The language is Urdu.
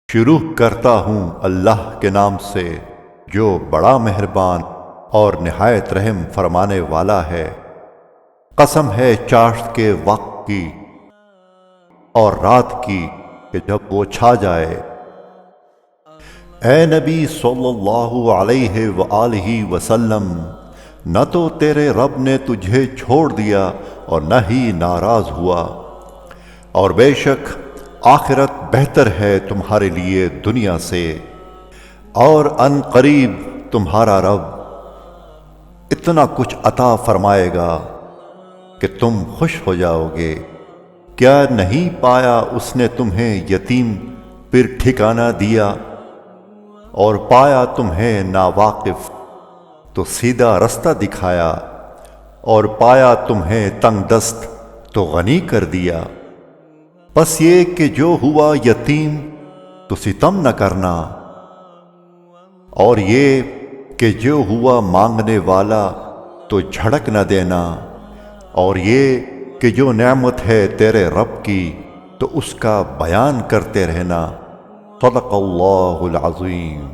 شروع کرتا ہوں اللہ کے نام سے جو بڑا مہربان اور نہایت رحم فرمانے والا ہے۔ قسم ہے چاشت کے وقت کی اور رات کی کہ جب وہ چھا جائے۔ اے نبی صلی اللہ علیہ وآلہ وسلم، نہ تو تیرے رب نے تجھے چھوڑ دیا اور نہ ہی ناراض ہوا، اور بے شک آخرت بہتر ہے تمہارے لیے دنیا سے، اور ان قریب تمہارا رب اتنا کچھ عطا فرمائے گا کہ تم خوش ہو جاؤ گے۔ کیا نہیں پایا اس نے تمہیں یتیم پھر ٹھکانہ دیا، اور پایا تمہیں ناواقف تو سیدھا رستہ دکھایا، اور پایا تمہیں تنگ دست تو غنی کر دیا۔ بس یہ کہ جو ہوا یتیم تو ستم نہ کرنا، اور یہ کہ جو ہوا مانگنے والا تو جھڑک نہ دینا، اور یہ کہ جو نعمت ہے تیرے رب کی تو اس کا بیان کرتے رہنا۔ صدق اللہ العظیم۔